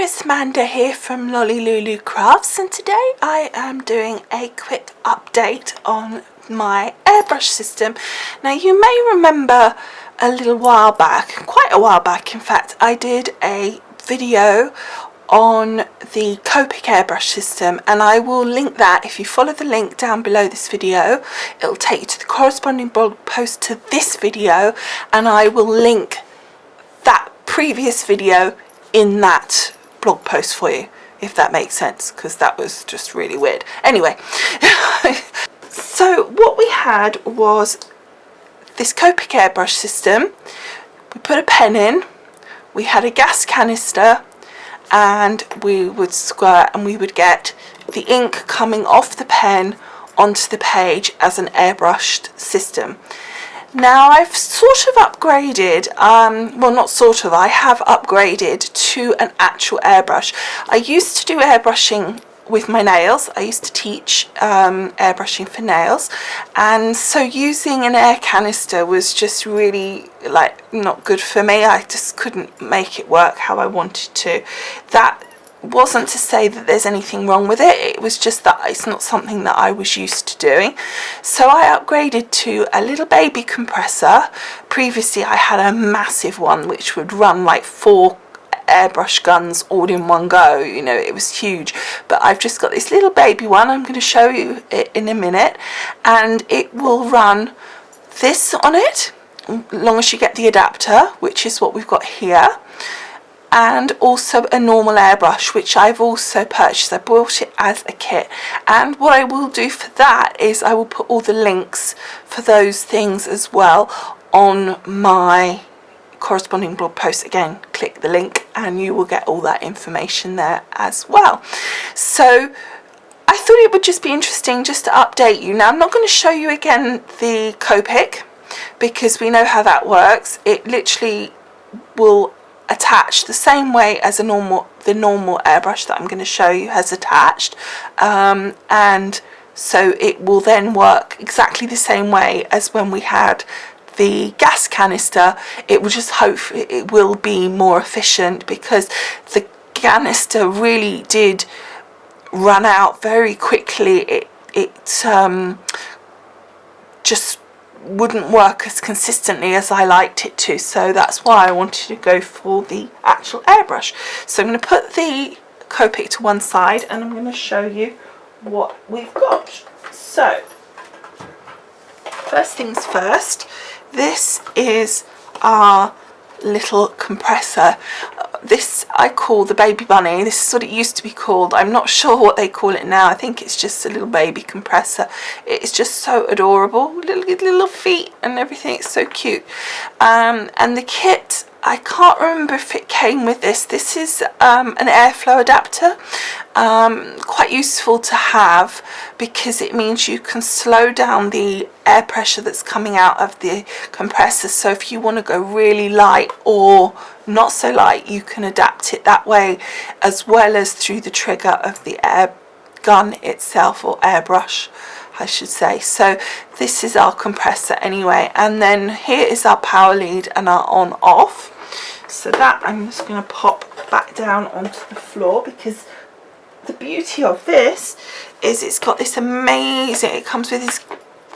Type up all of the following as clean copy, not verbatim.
it's Amanda here from Lolli Lulu Crafts, and today I am doing a quick update on my airbrush system. Now you may remember a little while back, quite a while back in fact, I did a video on the Copic Airbrush system, and I will link that. If you follow the link down below this video, it'll take you to the corresponding blog post to this video, and I will link that previous video in that blog post for you, if that makes sense, because that was just really weird. Anyway, so what we had was this Copic Airbrush system. We put a pen in, we had a gas canister, and we would squirt and we would get the ink coming off the pen onto the page as an airbrushed system. Now I've sort of upgraded, well not sort of, I have upgraded to an actual airbrush. I used to do airbrushing with my nails. I used to teach airbrushing for nails, and so using an air canister was just really not good for me. I just couldn't make it work how I wanted to. That wasn't to say that there's anything wrong with it, it was just that it's not something that I was used to doing. So I upgraded to a little baby compressor. Previously I had a massive one which would run like 4 airbrush guns all in one go, you know, it was huge. But I've just got this little baby one. I'm going to show you it in a minute, and it will run this on it as long as you get the adapter, which is what we've got here, and also a normal airbrush, which I've also purchased. I bought it as a kit, and what I will do for that is I will put all the links for those things as well on my corresponding blog post. Again, click the link and you will get all that information there as well. So I thought it would just be interesting just to update you. Now I'm not going to show you again the Copic because we know how that works. It literally will attach the same way as the normal airbrush that I'm going to show you has attached, and so it will then work exactly the same way as when we had the gas canister. It will just hope it will be more efficient, because the canister really did run out very quickly. It just wouldn't work as consistently as I liked it to, so that's why I wanted to go for the actual airbrush. So I'm going to put the Copic to one side and I'm going to show you what we've got. So first things first, this is our little compressor. This I call the baby bunny. This is what it used to be called. I'm not sure what they call it now. I think it's just a little baby compressor. It's just so adorable, little feet and everything. It's so cute. And the kit, I can't remember if it came with this. This is an airflow adapter. Quite useful to have because it means you can slow down the air pressure that's coming out of the compressor. So if you want to go really light or not so light, you can adapt it that way, as well as through the trigger of the air gun itself, or airbrush I should say. So this is our compressor anyway, and then here is our power lead and our on off. So that I'm just going to pop back down onto the floor, because the beauty of this is it's got this amazing, it comes with this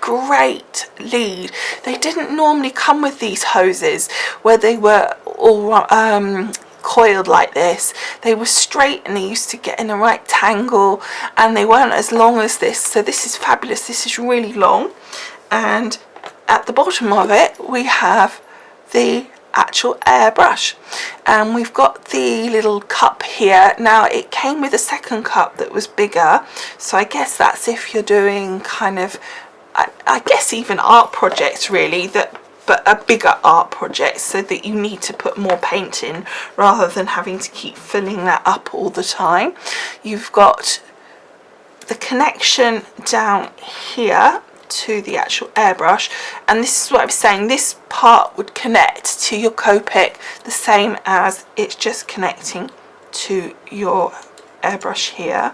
great lead. They didn't normally come with these hoses where they were all coiled like this. They were straight and they used to get in a right tangle, and they weren't as long as this. So this is fabulous. This is really long, and at the bottom of it we have the actual airbrush, and we've got the little cup here. Now it came with a second cup that was bigger, so I guess that's if you're doing kind of I guess even art projects really, but a bigger art project, so that you need to put more paint in rather than having to keep filling that up all the time. You've got the connection down here to the actual airbrush, and this is what I was saying, this part would connect to your Copic the same as it's just connecting to your airbrush here.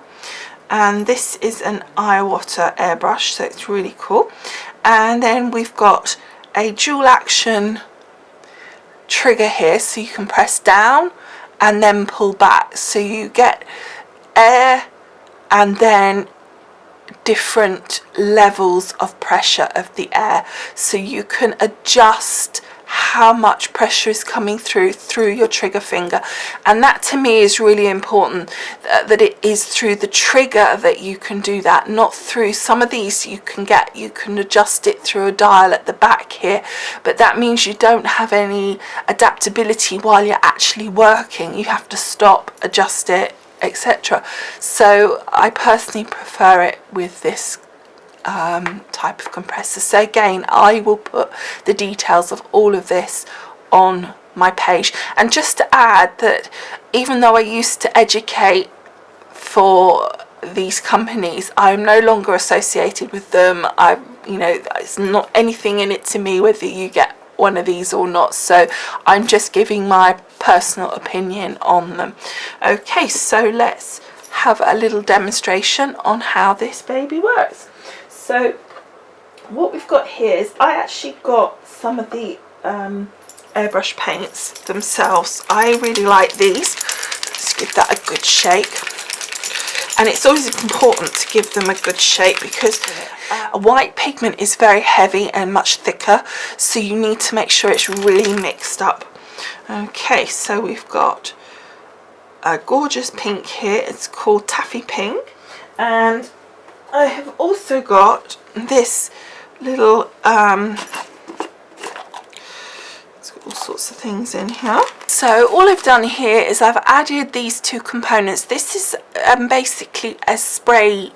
And this is an Iwata airbrush, so it's really cool. And then we've got a dual action trigger here, so you can press down and then pull back, so you get air and then different levels of pressure of the air, so you can adjust how much pressure is coming through your trigger finger. And that to me is really important, that it is through the trigger that you can do that, not through some of these you can adjust it through a dial at the back here, but that means you don't have any adaptability while you're actually working. You have to stop, adjust it, etc. So I personally prefer it with this type of compressor. So again, I will put the details of all of this on my page. And just to add that even though I used to educate for these companies, I'm no longer associated with them. It's not anything in it to me whether you get one of these or not, so I'm just giving my personal opinion on them. Okay, so let's have a little demonstration on how this baby works. So what we've got here is, I actually got some of the airbrush paints themselves. I really like these. Let's give that a good shake. And it's always important to give them a good shake because white pigment is very heavy and much thicker, so you need to make sure it's really mixed up. Okay, so we've got a gorgeous pink here. It's called Taffy Pink, and I have also got this little it's got all sorts of things in here. So all I've done here is I've added these two components. This is basically a spray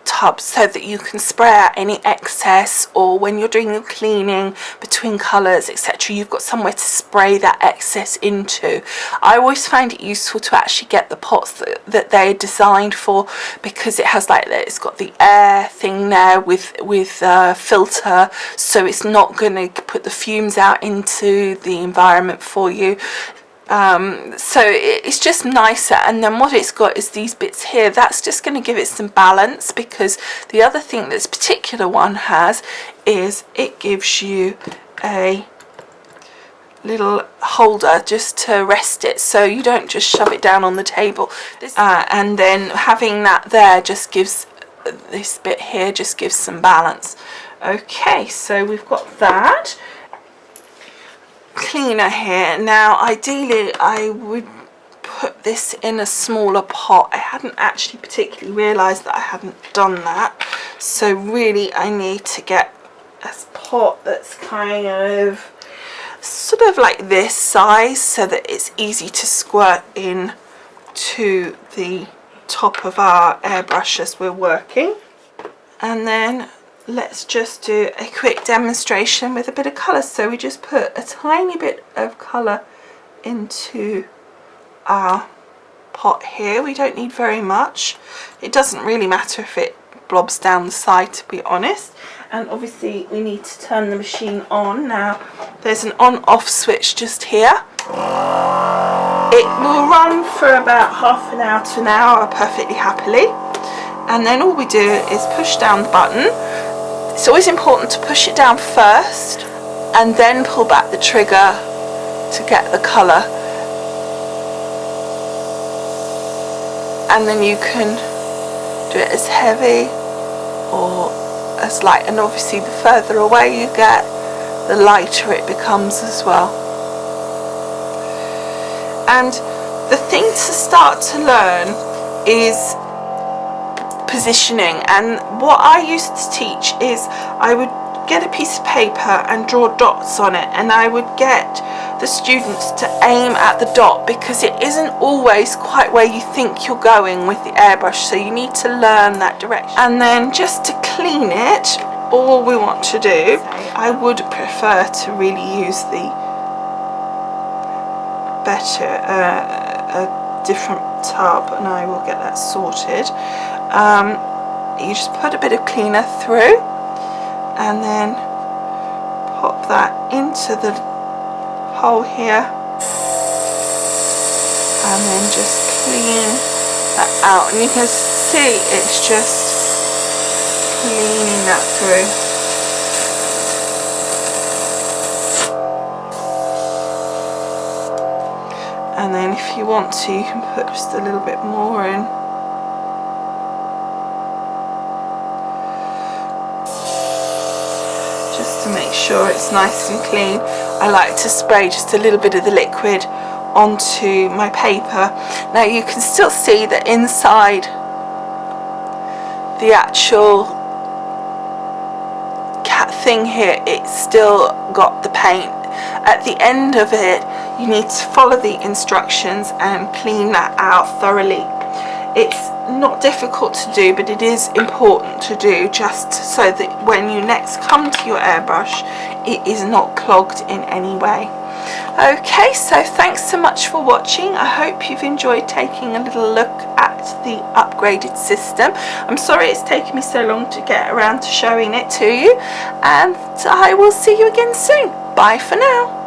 tub, so that you can spray out any excess, or when you're doing your cleaning between colours, etc., you've got somewhere to spray that excess into. I always find it useful to actually get the pots that they're designed for, because it has it's got the air thing there with filter, so it's not going to put the fumes out into the environment for you. So it's just nicer. And then what it's got is these bits here. That's just going to give it some balance, because the other thing this particular one has is it gives you a little holder just to rest it, so you don't just shove it down on the table. And then having that there just gives, this bit here just gives some balance. Okay, so we've got that cleaner here. Now ideally I would put this in a smaller pot. I hadn't actually particularly realised that I hadn't done that, so really I need to get a pot that's kind of sort of like this size, so that it's easy to squirt in to the top of our airbrush as we're working. And then let's just do a quick demonstration with a bit of colour. So we just put a tiny bit of colour into our pot here. We don't need very much. It doesn't really matter if it blobs down the side, to be honest. And obviously we need to turn the machine on. Now there's an on-off switch just here. It will run for about half an hour to an hour perfectly happily, and then all we do is push down the button. It's always important to push it down first and then pull back the trigger to get the colour, and then you can do it as heavy or as light, and obviously the further away you get, the lighter it becomes as well. And the thing to start to learn is positioning, and what I used to teach is I would get a piece of paper and draw dots on it, and I would get the students to aim at the dot, because it isn't always quite where you think you're going with the airbrush, so you need to learn that direction. And then just to clean it, all we want to do, I would prefer to really use the a different tub, and I will get that sorted. You just put a bit of cleaner through and then pop that into the hole here, and then just clean that out, and you can see it's just cleaning that through. And then if if you want to, you can put just a little bit more in. Just to make sure it's nice and clean. I like to spray just a little bit of the liquid onto my paper. Now you can still see that inside the actual thing here, it's still got the paint. At the end of it, you need to follow the instructions and clean that out thoroughly. It's not difficult to do, but it is important to do, just so that when you next come to your airbrush, it is not clogged in any way. Okay, so thanks so much for watching. I hope you've enjoyed taking a little look at the upgraded system. I'm sorry it's taken me so long to get around to showing it to you, and I will see you again soon. Bye for now.